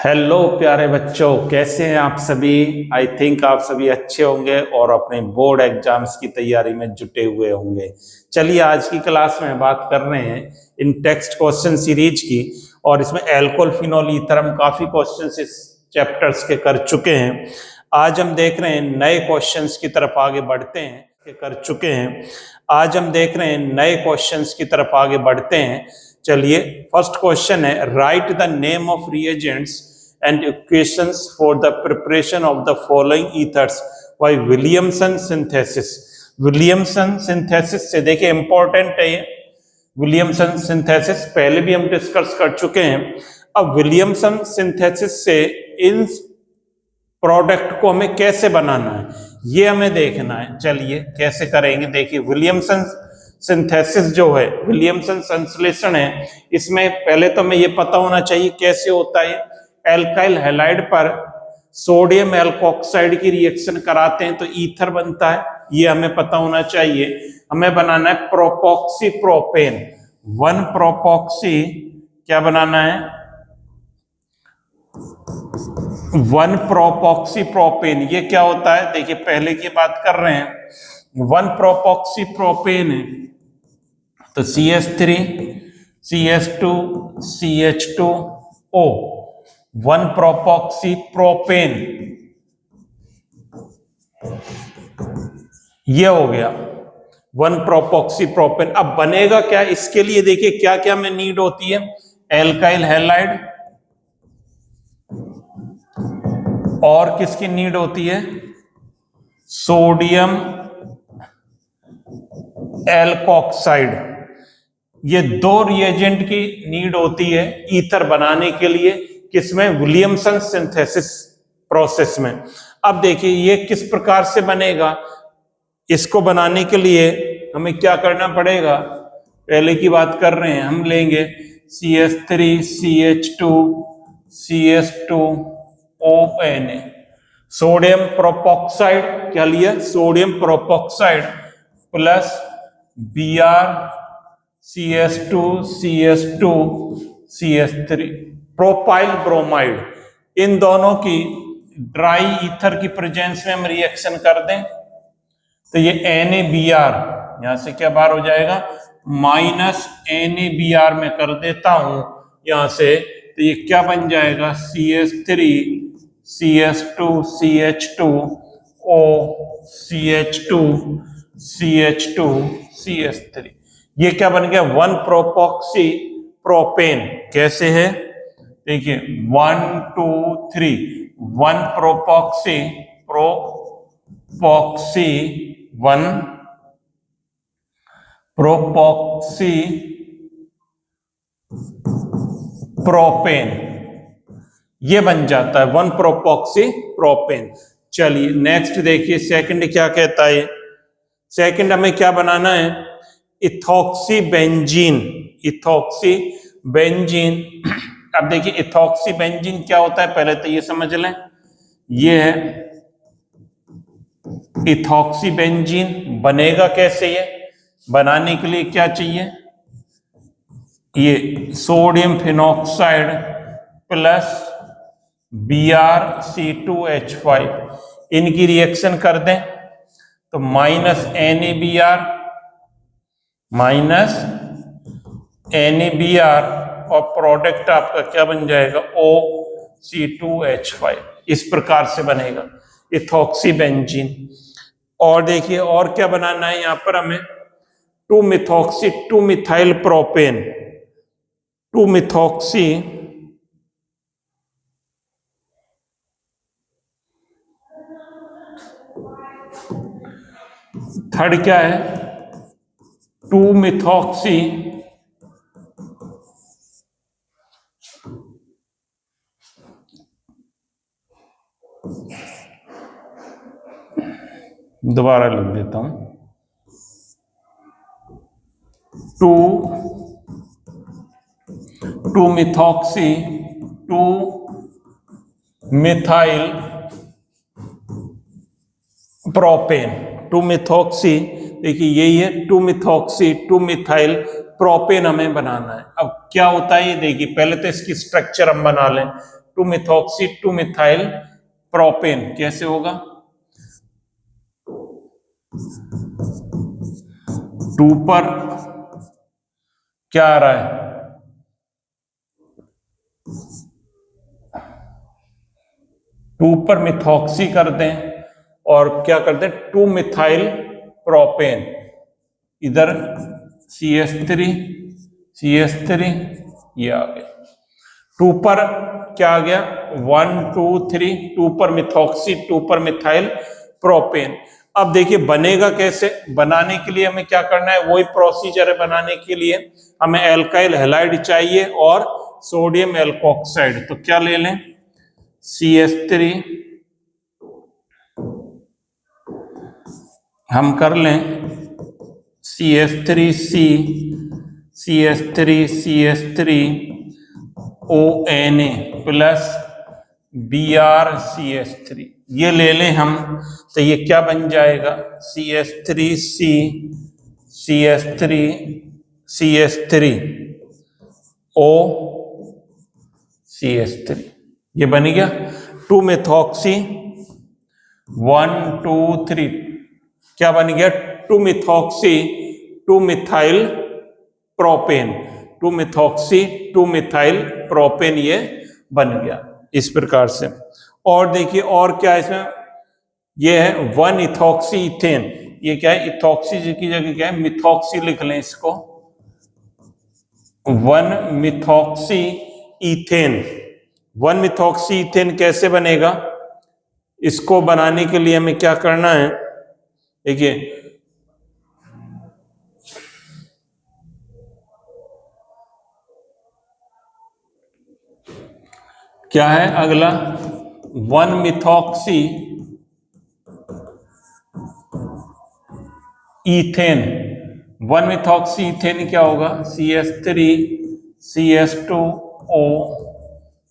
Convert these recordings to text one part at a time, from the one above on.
Hello प्यारे बच्चों, कैसे हैं आप सभी। आई थिंक आप सभी अच्छे होंगे और अपने बोर्ड एग्जाम्स की तैयारी में जुटे हुए होंगे। चलिए आज की क्लास में बात कर रहे हैं इन टेक्स्ट क्वेश्चन सीरीज की, और इसमें एल्कोहल फिनोल ईथर हम काफी क्वेश्चंस इस चैप्टर्स के कर चुके हैं। आज हम देख रहे हैं नए क्वेश्चंस की तरफ आगे बढ़ते हैं आज हम देख रहे हैं नए क्वेश्चंस की तरफ आगे बढ़ते हैं। चलिए, फर्स्ट क्वेश्चन है, right the name of reagents and equations for the preparation of the following ethers bye Williamson synthesis. Williamson synthesis से देखिए इंपॉर्टेंट है ये। विलियमसन सिंथेसिस पहले भी हम डिस्कस कर चुके हैं। अब विलियमसन सिंथेसिस से इन प्रोडक्ट को हमें कैसे बनाना है ये हमें देखना है। चलिए कैसे करेंगे, देखिए विलियमसन सिंथेसिस जो है, विलियमसन संश्लेषण है, इसमें पहले तो हमें ये पता होना चाहिए कैसे होता है। एल्काइल हैलाइड पर सोडियम एल्कोक्साइड की रिएक्शन कराते हैं तो ईथर बनता है, ये हमें पता होना चाहिए। हमें बनाना है प्रोपॉक्सी प्रोपेन, 1 प्रोपॉक्सी क्या बनाना है, 1 प्रोपॉक्सी प्रोपेन। ये क्या होता है, देखिए पहले की बात कर रहे हैं, 1 प्रोपॉक्सी प्रोपेन है तो CH3 CH2 CH2O, 1 प्रोपॉक्सी प्रोपेन, ये हो गया 1 प्रोपॉक्सी प्रोपेन। अब बनेगा क्या, इसके लिए देखिए क्या क्या में नीड होती है, एल्काइल हैलाइड और किसकी नीड होती है, सोडियम एल्कोक्साइड। ये 2 रिएजेंट की नीड होती है ईथर बनाने के लिए, किसमें, विलियमसन सिंथेसिस प्रोसेस में। अब देखिए ये किस प्रकार से बनेगा, इसको बनाने के लिए हमें क्या करना पड़ेगा, पहले की बात कर रहे हैं, हम लेंगे CH3 CH2 CH2ONA, sodium propoxide, क्या लिया, sodium propoxide plus Br CH2 CH2 CH3, propyl bromide. इन दोनों की ड्राई ईथर की प्रेजेंस में हम रिएक्शन कर दें तो ये NaBr, यहां से क्या बार हो जाएगा, -NaBr में कर देता हूं यहां से, तो ये क्या बन जाएगा, CH3 CH2 CH2O CH2 CH2 CH3, ये क्या बन गया, 1 प्रोपॉक्सी प्रोपेन। कैसे है, देखिए 1 2 3, 1 प्रोपॉक्सी 1 प्रोपॉक्सी प्रोपेन, ये बन जाता है 1 प्रोपॉक्सी प्रोपेन। चलिए नेक्स्ट देखिए, सेकंड क्या कहता है, सेकंड हमें क्या बनाना है, इथॉक्सी बेंजीन। इथॉक्सी बेंजीन, अब देखिए इथॉक्सी बेंजीन क्या होता है, पहले तो ये समझ लें, ये है इथॉक्सी बेंजीन। बनेगा कैसे, ये बनाने के लिए क्या चाहिए, ये सोडियम फिनॉक्साइड प्लस BrC2H5, इनकी रिएक्शन कर दें तो -NaBr और प्रोडक्ट आपका क्या बन जाएगा, OC2H5। इस प्रकार से बनेगा इथॉक्सी बेंजीन। और देखिए और क्या बनाना है, यहां पर हमें 2-मिथॉक्सी 2-मिथाइल प्रोपेन, 2-मिथॉक्सी थर्ड क्या है, 2-मिथॉक्सी दोबारा लिख देता हूं, 2-मिथॉक्सी 2-मिथाइल प्रोपेन, 2-मिथॉक्सी, देखिए यही है 2-मिथॉक्सी 2-मिथाइल प्रोपेन हमें बनाना है। अब क्या होता है ये देखिए, पहले तो इसकी स्ट्रक्चर हम बना लें। To methoxy two methyl propane कैसे होगा? 2 पर क्या आ रहा है? 2 पर मिथॉक्सी कर दें और क्या करते हैं 2 मिथाइल प्रोपेन, इधर CH3 ये आ गया। 2 पर क्या आ गया 1 2 3, 2 पर मिथॉक्सी 2 पर मिथाइल प्रोपेन। अब देखिए बनेगा कैसे, बनाने के लिए हमें क्या करना है, वही प्रोसीजर है। बनाने के लिए हमें एल्काइल हैलाइड चाहिए और सोडियम एल्कोक्साइड। तो क्या ले लें CH3 हम कर लें CH3C ONA प्लस BrCH3 ये ले लें हम। तो ये क्या बन जाएगा CH3C CH3O ये बन गया 2 मेथॉक्सी 1 2 3 क्या बन गया 2 methoxy 2 methyl propane 2 methoxy 2 methyl propane ये बन गया इस प्रकार से। और देखिए और क्या है इसमें, ये है 1 इथॉक्सी इथेन। ये क्या है इथॉक्सी की जगह क्या है मिथॉक्सी लिख लें इसको 1 मिथॉक्सी इथेन। 1 मिथॉक्सी इथेन कैसे बनेगा, इसको बनाने के लिए हमें क्या करना है, देखिए क्या है अगला 1 मिथॉक्सी इथेन। 1 मिथॉक्सी इथेन क्या होगा CH3 CH2O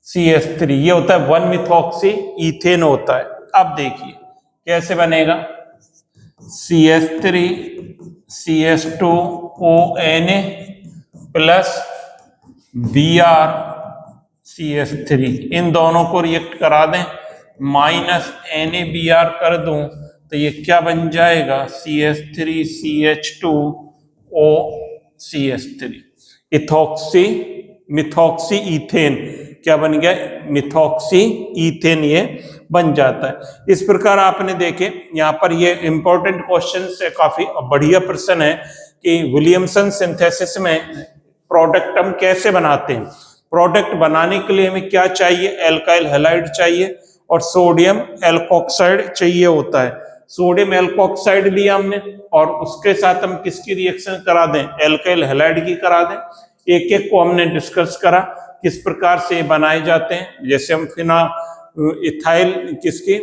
CH3 ये होता है 1 मिथॉक्सी इथेन होता है। अब देखिए कैसे बनेगा CH3 CH2ONA प्लस BrCH3 इन दोनों को रिएक्ट करा दें माइनस NaBr कर दूं तो ये क्या बन जाएगा CH3 CH2O CH3 ethoxy methoxy ethane क्या बन गया मिथॉक्सी इथेन ये बन जाता है। इस प्रकार आपने देखे यहाँ पर ये इंपॉर्टेंट क्वेश्चन से काफी बढ़िया प्रश्न है कि विलियमसन सिंथेसिस में प्रोडक्ट हम कैसे बनाते हैं। प्रोडक्ट बनाने के लिए हमें क्या चाहिए, एल्काइल हैलाइड चाहिए और सोडियम एल्कोक्साइड चाहिए होता है। सोडियम एल्कोक्साइड लिया हमने और उसके साथ हम किसकी रिएक्शन करा दें, एल्काइल हैलाइड की करा दें। एक एक को हमने डिस्कस करा किस प्रकार से बनाए जाते हैं। जैसे हम फिना इथाइल किसकी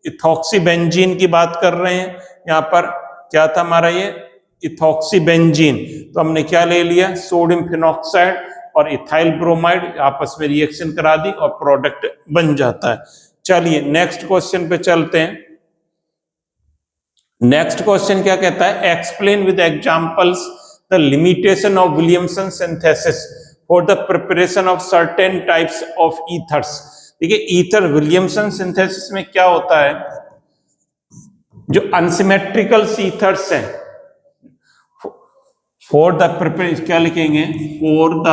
इथॉक्सी बेंजीन की बात कर रहे हैं, यहाँ पर क्या था हमारा ये इथॉक्सी बेंजीन, तो हमने क्या ले लिया सोडियम फिनॉक्साइड और इथाइल ब्रोमाइड आपस में रिएक्शन करा दी और प्रोडक्ट बन जाता है। चलिए नेक्स्ट क्वेश्चन पे चलते हैं। नेक्स्ट क्वेश्चन क्या कहता है, explain with examples the limitation of Williamson synthesis for the preparation of certain types of ethers. देखिए ईथर विलियमसन सिंथेसिस में क्या होता है, जो अनसिमेट्रिकल ईथर्स हैं फॉर द प्रिपरेशन क्या लिखेंगे for the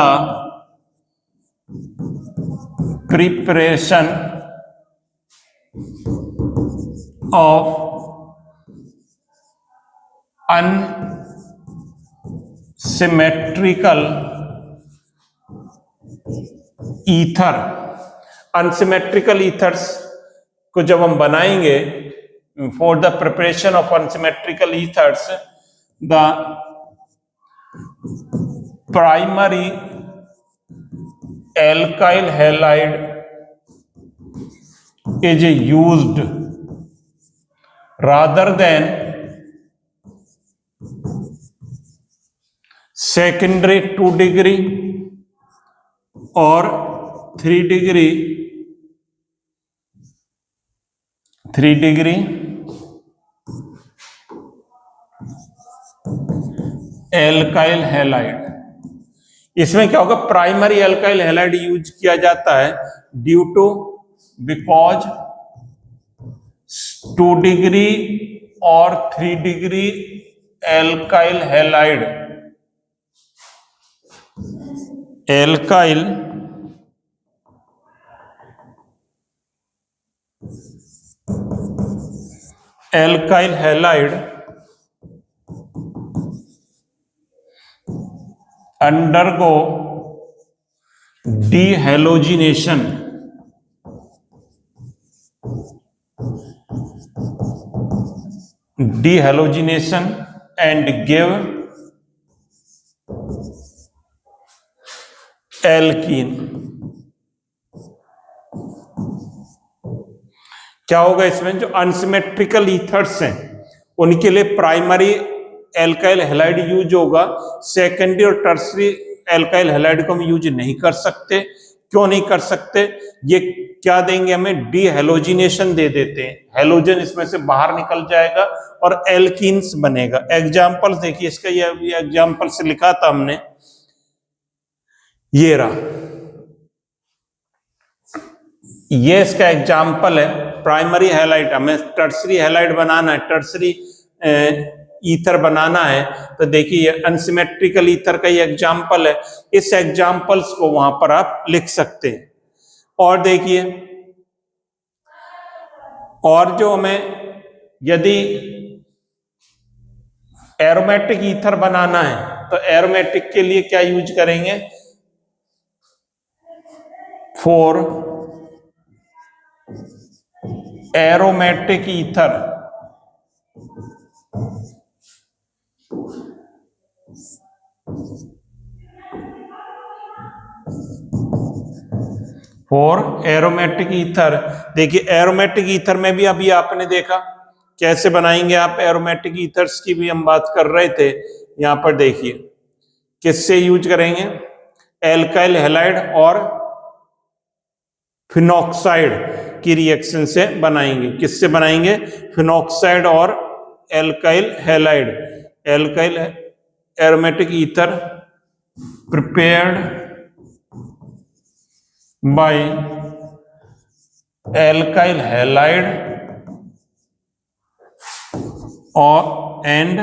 preparation of unsymmetrical ether. Unsymmetrical ethers को जब हम बनाएंगे for the preparation of unsymmetrical ethers the primary alkyl halide is used rather than secondary 2 degree or 3 degree alkyl halide. इसमें क्या होगा, primary alkyl halide use किया जाता है ड्यू टू बिकॉज 2 डिग्री और 3 degree alkyl halide alkyl halide undergo dehalogenation and give alkene. क्या होगा इसमें, जो अनसिमेट्रिकल ईथर्स हैं उनके लिए प्राइमरी एल्काइल हैलाइड यूज होगा, सेकेंडरी और टर्सरी एल्काइल हैलाइड को हम यूज नहीं कर सकते। क्यों नहीं कर सकते, ये क्या देंगे हमें, डीहैलोजिनेशन दे देते हैं, हैलोजन इसमें से बाहर निकल जाएगा और एल्कीन्स बनेगा। एग्जाम्पल देखिए इसका, ये एग्जाम्पल से लिखा था हमने, ये रहा, ये इसका एग्जाम्पल है। प्राइमरी हैलाइड, हमें टर्सरी हैलाइड बनाना है, टर्सरी ईथर बनाना है, तो देखिए अनसिमेट्रिकल ईथर का ये एग्जाम्पल है। इस एग्जाम्पल्स को वहां पर आप लिख सकते हैं। और देखिए, और जो हमें यदि एरोमेटिक ईथर बनाना है तो एरोमेटिक के लिए क्या यूज करेंगे, for aromatic ether aromatic ether, देखिए एरोमेटिक ईथर में भी अभी आपने देखा कैसे बनाएंगे आप, एरोमेटिक ईथर्स की भी हम बात कर रहे थे। यहां पर देखिए किससे यूज करेंगे, एल्काइल हैलाइड और फिनॉक्साइड की रिएक्शन से बनाएंगे। किससे बनाएंगे, फिनॉक्साइड और alkyl halide, alkyl aromatic ether prepared by alkyl halide और एंड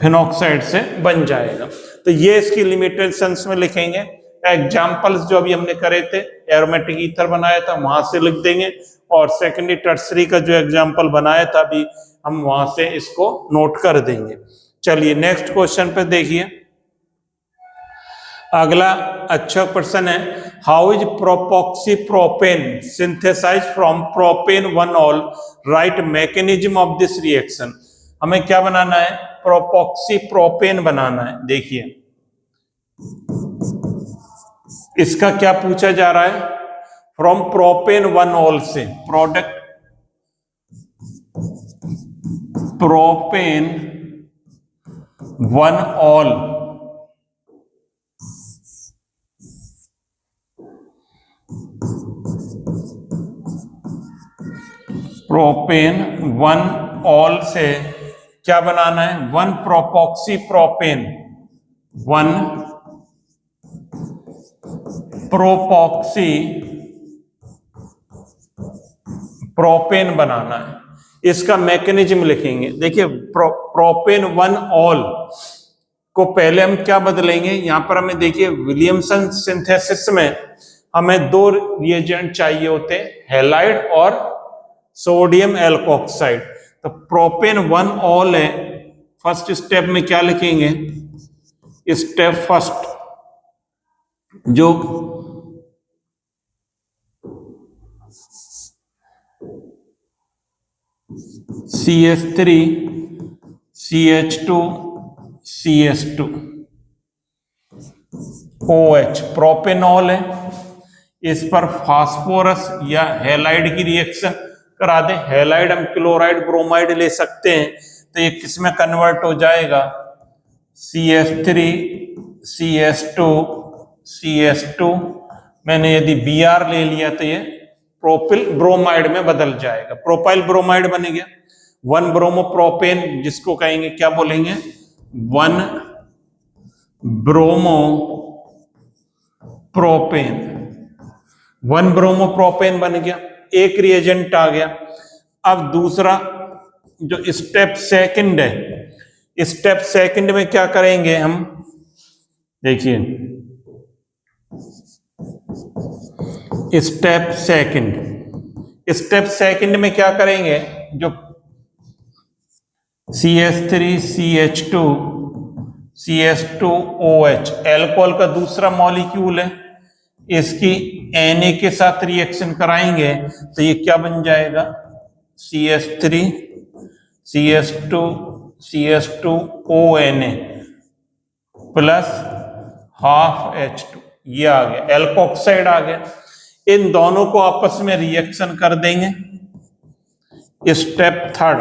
फिनॉक्साइड से बन जाएगा। तो ये इसकी लिमिटेशंस में लिखेंगे। एग्जाम्पल्स जो अभी हमने करे थे, एरोमेटिक ईथर बनाया था वहां से लिख देंगे, और सेकेंडरी टर्सरी का जो एग्जाम्पल बनाया था अभी हम वहां से इसको नोट कर देंगे। चलिए नेक्स्ट क्वेश्चन पे देखिए, अगला अच्छा प्रश्न है, how is propoxy propane synthesize from propane 1-ऑल, right mechanism of this reaction. हमें क्या बनाना है, प्रोपॉक्सी प्रोपेन बनाना है। देखिए इसका क्या पूछा जा रहा है, फ्रॉम प्रोपेन 1-ऑल से, प्रोडक्ट प्रोपेन 1-ऑल प्रोपेन 1-ऑल से क्या बनाना है, 1 प्रोपॉक्सी प्रोपेन, 1 प्रोपॉक्सी प्रोपेन बनाना है। इसका मैकेनिज्म लिखेंगे। देखिए प्रोपेन 1-ऑल को पहले हम क्या बदलेंगे, यहां पर हमें देखिए विलियमसन सिंथेसिस में हमें 2 रिएजेंट चाहिए होते हैं, हैलाइड और सोडियम एल्कोक्साइड। तो प्रोपेन 1-ऑल है, फर्स्ट स्टेप में क्या लिखेंगे, स्टेप फर्स्ट जो CH3 CH2 CS2 OH propanol है, इस पर फास्फोरस या हैलाइड की रिएक्शन करा दे। हैलाइड हम क्लोराइड ब्रोमाइड ले सकते हैं, तो ये किस में कन्वर्ट हो जाएगा, CH3 CS2 CS2, मैंने यदि Br ले लिया तो ये प्रोपिल ब्रोमाइड में बदल जाएगा, प्रोपाइल ब्रोमाइड बन गया। 1 ब्रोमोप्रोपेन जिसको कहेंगे क्या बोलेंगे 1 ब्रोमोप्रोपेन 1 ब्रोमोप्रोपेन बन गया, एक रिएजेंट आ गया। अब दूसरा जो स्टेप सेकंड है, स्टेप सेकंड में क्या करेंगे हम, देखिए स्टेप सेकंड में क्या करेंगे, जो CH3CH2CH2OH एल्कोहल का दूसरा मॉलिक्यूल है, इसकी Na के साथ रिएक्शन कराएंगे तो ये क्या बन जाएगा CH3CH2CH2ONA प्लस हाफ H2, ये आ गया एल्कोक्साइड आ गया। इन दोनों को आपस में रिएक्शन कर देंगे। स्टेप थर्ड,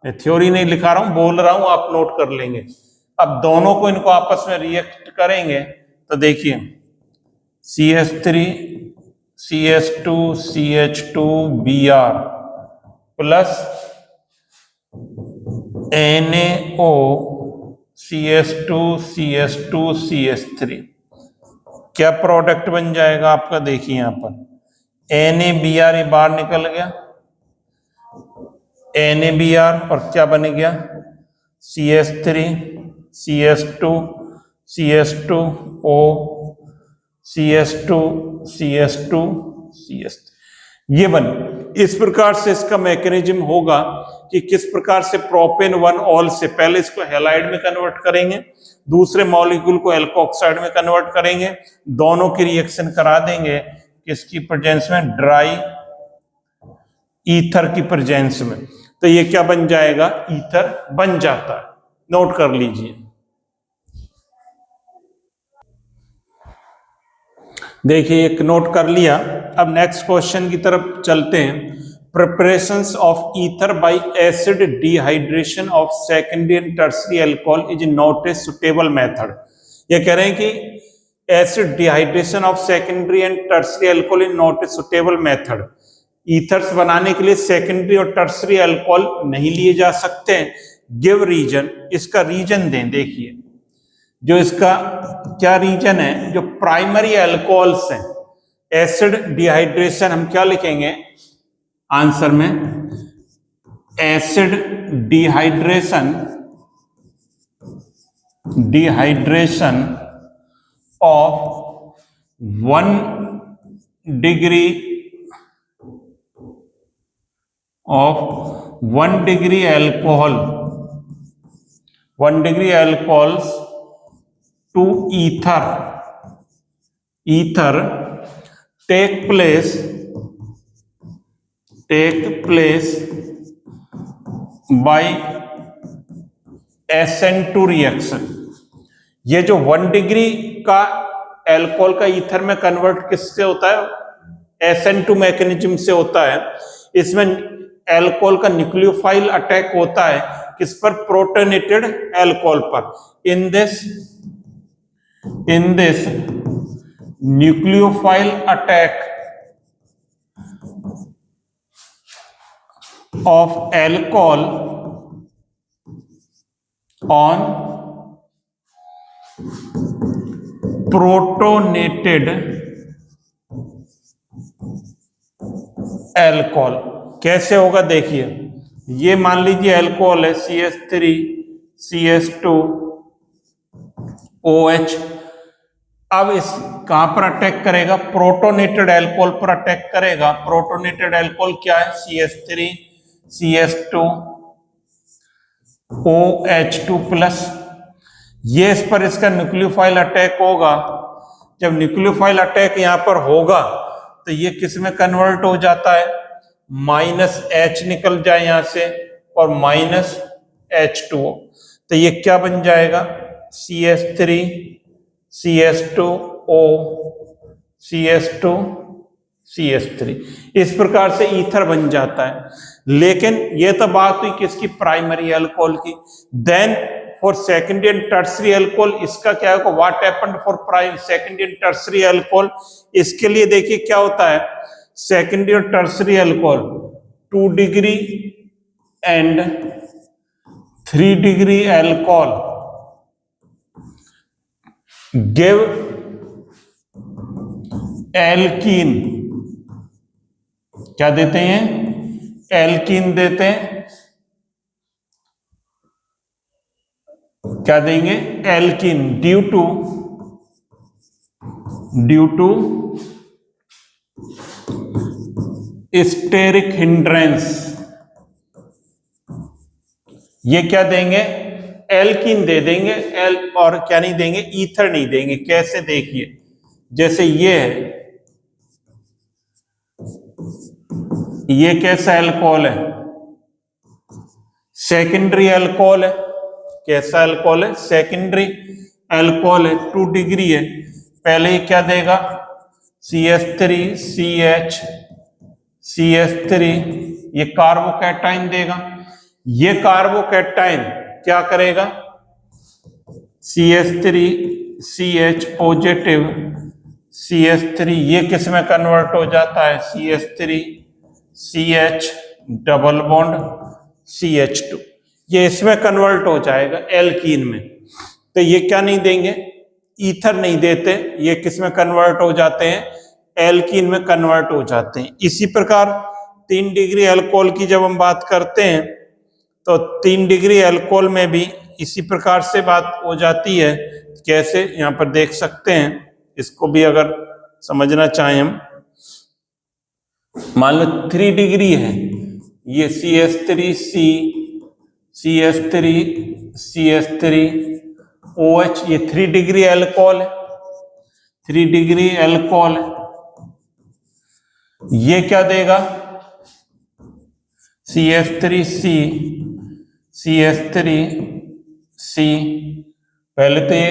मैं थ्योरी नहीं लिखा रहा हूं, बोल रहा हूं, आप नोट कर लेंगे। अब दोनों को इनको आपस में रिएक्ट करेंगे तो देखिए CH3CH2CH2Br प्लस NaOCH2CH2CH3, क्या प्रोडक्ट बन जाएगा आपका, देखिए यहां पर NaBr ये बाहर निकल गया, NaBr और क्या बन गया CH3CH2CH2O CH2CH2CH3 ये बन। इस प्रकार से इसका मैकेनिज्म होगा कि किस प्रकार से प्रोपेन 1 ऑल से पहले इसको हैलाइड में कन्वर्ट करेंगे, दूसरे मॉलिक्यूल को एल्कोक्साइड में कन्वर्ट करेंगे, दोनों की रिएक्शन करा देंगे किसकी प्रेजेंस में, ड्राई ईथर की प्रेजेंस में, तो ये क्या बन जाएगा, ईथर बन जाता है। नोट कर लीजिए। देखिए एक नोट कर लिया। अब नेक्स्ट क्वेश्चन की तरफ चलते हैं। Preparations of ether bye acid dehydration of secondary and tertiary alcohol is not a suitable method. ये कह रहे हैं कि acid dehydration of secondary and tertiary alcohol is not a suitable method. Ethers बनाने के लिए सेकेंडरी और टर्शियरी अल्कोहल नहीं लिए जा सकते। गिव रीजन, इसका रीजन दें। देखिए जो इसका क्या रीजन है, जो प्राइमरी अल्कोहल्स हैं, एसिड डिहाइड्रेशन हम क्या लिखेंगे आंसर में, acid dehydration of 1 degree alcohols to ether take place by SN2 reaction. ये जो 1 डिग्री का अल्कोहल का ईथर में कन्वर्ट किससे होता है, SN2 मैकेनिज्म से होता है। इसमें अल्कोहल का न्यूक्लियोफाइल अटैक होता है किस पर, प्रोटोनेटेड अल्कोहल पर। In this nucleophile attack of alcohol on protonated alcohol कैसे होगा, देखिए ये मान लीजिए अल्कोहल है CH3CH2OH। अब इस कहां पर अटैक करेगा, प्रोटोनेटेड अल्कोहल पर अटैक करेगा। प्रोटोनेटेड अल्कोहल क्या है, CH3CH2OH2 प्लस। ये इस पर इसका न्यूक्लियोफाइल अटैक होगा। जब न्यूक्लियोफाइल अटैक यहां पर होगा तो ये किस में कन्वर्ट हो जाता है, -H निकल जाए यहां से और -H2O, तो ये क्या बन जाएगा CH3CH2O CH2CH3। इस प्रकार से ईथर बन जाता है। लेकिन ये तो बात हुई किसकी, प्राइमरी अल्कोहल की। Then for secondary and tertiary alcohol इसका क्या होगा, what happened for secondary and tertiary alcohol. इसके लिए देखिए क्या होता है, सेकेंडरी और tertiary alcohol 2 degree and 3 degree alcohol give alkene, क्या देते हैं, एल्कीन देते हैं, क्या देंगे, alkene, due to steric hindrance. ये क्या देंगे, एल्कीन दे देंगे, एल और क्या नहीं देंगे, ईथर नहीं देंगे। कैसे, देखिए, जैसे ये है, ये कैसा अल्कोहल है, सेकेंडरी अल्कोहल है। कैसा अल्कोहल है, सेकेंडरी अल्कोहल है, 2 डिग्री है। पहले ही क्या देगा, CH3CH CH3, ये कार्बोकैटाइन देगा। ये कार्बोकैटाइन क्या करेगा, CH3CH पॉजिटिव CH3, ये किस में कन्वर्ट हो जाता है, CH3CH डबल बॉन्ड CH2, ये इसमें कन्वर्ट हो जाएगा एल्कीन में। तो ये क्या नहीं देंगे, ईथर नहीं देते, ये किस में कन्वर्ट हो जाते हैं, एल्कीन में कन्वर्ट हो जाते हैं। इसी प्रकार 3 डिग्री अल्कोहल की जब हम बात करते हैं तो 3 डिग्री अल्कोहल में भी इसी प्रकार से बात हो जाती है। कैसे, यहाँ पर देख सकते हैं, इसको भी अगर समझना चाहें हम, मान लो 3 डिग्री है, ये CH3C CH3OH, ये 3 डिग्री अल्कोहल है, 3 डिग्री अल्कोहल है। ये क्या देगा, CH3C पहले तो ये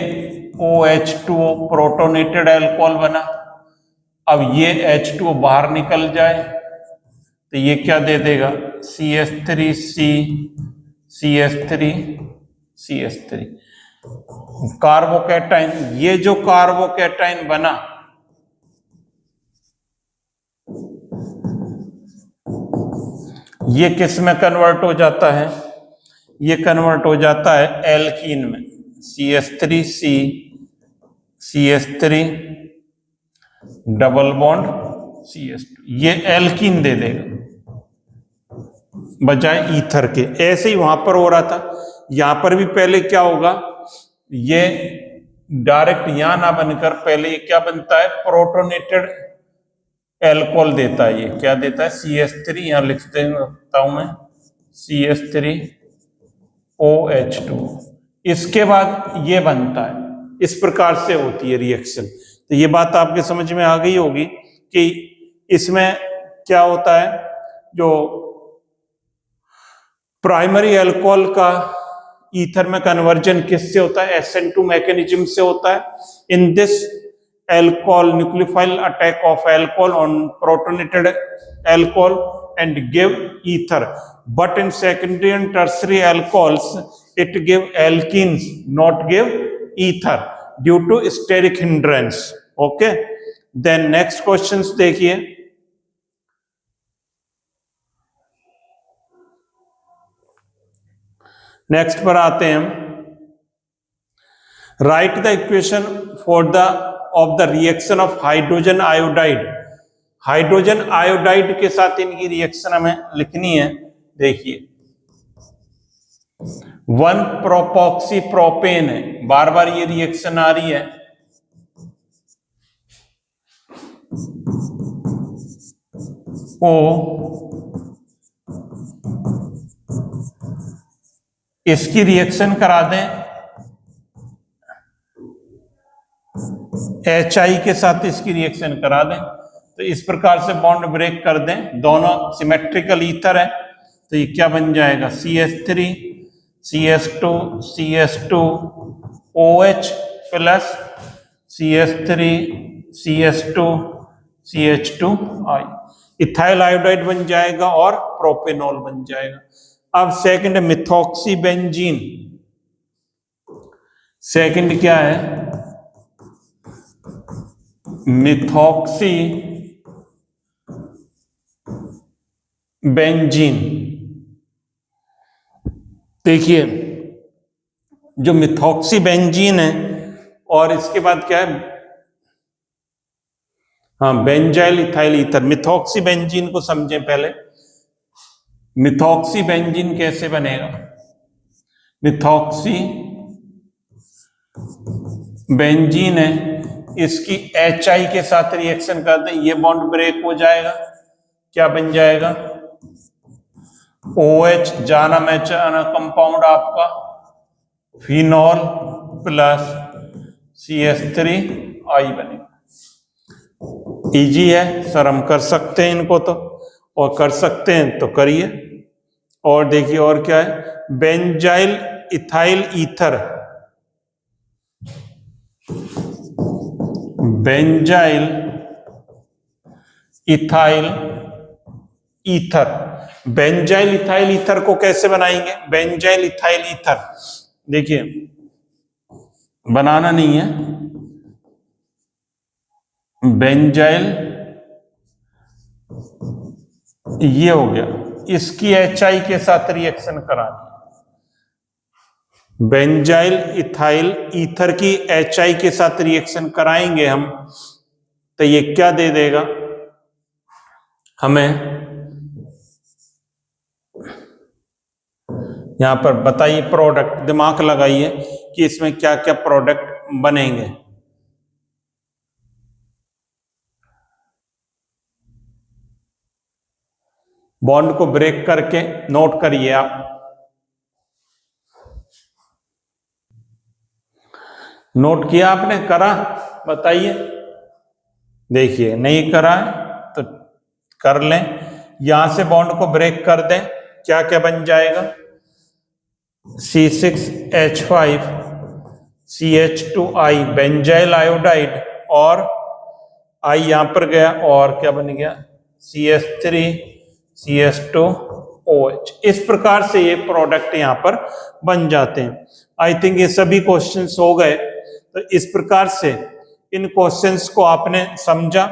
OH2O प्रोटोनेटेड अल्कोहल बना। अब ये H2O बाहर निकल जाए तो ये क्या दे देगा, CH3 कार्बोकैटाइन। ये जो कार्बोकैटाइन बना, ये किस में कन्वर्ट हो जाता है, ये कन्वर्ट हो जाता है एल्कीन में, CH3 डबल बॉन्ड CH2, ये एल्कीन दे देगा बजाय ईथर के। ऐसे ही वहां पर हो रहा था, यहां पर भी पहले क्या होगा, ये डायरेक्ट यहां ना बनकर पहले ये क्या बनता है, प्रोटोनेटेड एल्कोहल देता है। ये क्या देता है, CH3, यहां लिख देता हूं मैं, CH3OH2। इसके बाद ये बनता है, इस प्रकार से होती है रिएक्शन। तो ये बात आपके समझ में आ गई होगी कि इसमें क्या होता है, जो प्राइमरी अल्कोहल का ईथर में कन्वर्जन किससे होता है, SN2 मैकेनिज्म से होता है। In this alcohol nucleophile attack of alcohol on protonated alcohol and give ether, but in secondary and tertiary alcohols it give alkenes, not give ether due to steric hindrance. Okay, then next questions देखिए, next पर आते हैं हम। Right the equation for the of the reaction of hydrogen iodide. Hydrogen iodide के साथ इनकी reaction हमें लिखनी है। देखिए, 1 प्रोपॉक्सी प्रोपेन है, बार बार ये रिएक्शन आ रही है। ओ इसकी रिएक्शन करा दें HI के साथ, इसकी रिएक्शन करा दें तो इस प्रकार से बॉन्ड ब्रेक कर दें, दोनों सिमेट्रिकल ईथर है। तो ये क्या बन जाएगा, CH3 CH2 CH2 OH plus CH3 CH2 CH2 I, ethyl iodide बन जाएगा और प्रोपेनॉल बन जाएगा। अब सेकंड मिथॉक्सी बेंजीन, सेकंड क्या है, मिथॉक्सी बेंजीन। देखिए जो मिथॉक्सी बेंजीन है और इसके बाद क्या है, हाँ benzyl ethyl ether. Methoxy benzene को समझें पहले। मिथॉक्सी बेंजीन कैसे बनेगा? मिथॉक्सी बेंजीन है, इसकी HI के साथ रिएक्शन कर दें, ये बॉन्ड ब्रेक हो जाएगा, क्या बन जाएगा? OH जाना कंपाउंड आपका फिनॉल प्लस CH3I बनेगा। इजी है सर, हम कर सकते हैं इनको तो, और कर सकते हैं तो करिए। और देखिए और क्या है, benzyl ethyl ether, benzyl ethyl ether. Benzyl ethyl ether को कैसे बनाएंगे? बेंजाइल इथाइल ईथर देखिए बनाना नहीं है, बेंजाइल ये हो गया, इसकी HI के साथ रिएक्शन करानी। बेंजाइल इथाइल ईथर की HI के साथ रिएक्शन कराएंगे हम, तो ये क्या दे देगा हमें? यहां पर बताइए प्रोडक्ट, दिमाग लगाइए कि इसमें क्या क्या प्रोडक्ट बनेंगे। बॉन्ड को ब्रेक करके नोट करिए आप। नोट किया आपने? करा? बताइए। देखिए नहीं करा है तो कर लें। यहां से बॉन्ड को ब्रेक कर दें, क्या क्या बन जाएगा? C6H5 CH2I बेंजाइल आयोडाइड, और I यहां पर गया और क्या बन गया? CH3 CH2OH। इस प्रकार से ये प्रोडक्ट यहां पर बन जाते हैं। आई थिंक ये सभी क्वेश्चंस हो गए। तो इस प्रकार से इन क्वेश्चंस को आपने समझा।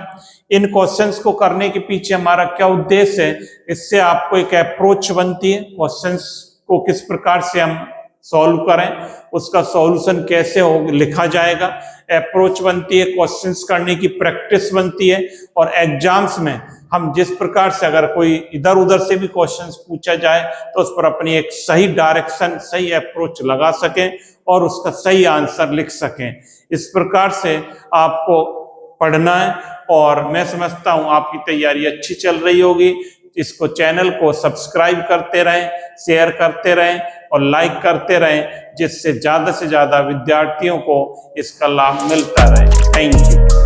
इन क्वेश्चंस को करने के पीछे हमारा क्या उद्देश्य है? इससे आपको एक अप्रोच बनती है, क्वेश्चंस को किस प्रकार से हम सॉल्व करें, उसका सॉल्यूशन कैसे हो लिखा जाएगा, अप्रोच बनती है, क्वेश्चंस करने की प्रैक्टिस बनती है। और एग्जाम्स में हम जिस प्रकार से अगर कोई इधर उधर से भी क्वेश्चंस पूछा जाए तो उस पर अपनी एक सही डायरेक्शन, सही अप्रोच लगा सकें और उसका सही आंसर लिख सकें। इस प्रकार से आपको पढ़ना है और मैं समझता हूं आपकी तैयारी अच्छी चल रही होगी। इसको चैनल को सब्सक्राइब करते रहें, शेयर करते रहें और लाइक करते रहें, जिससे ज्यादा से ज्यादा विद्यार्थियों को इसका लाभ मिलता रहे। Thank you.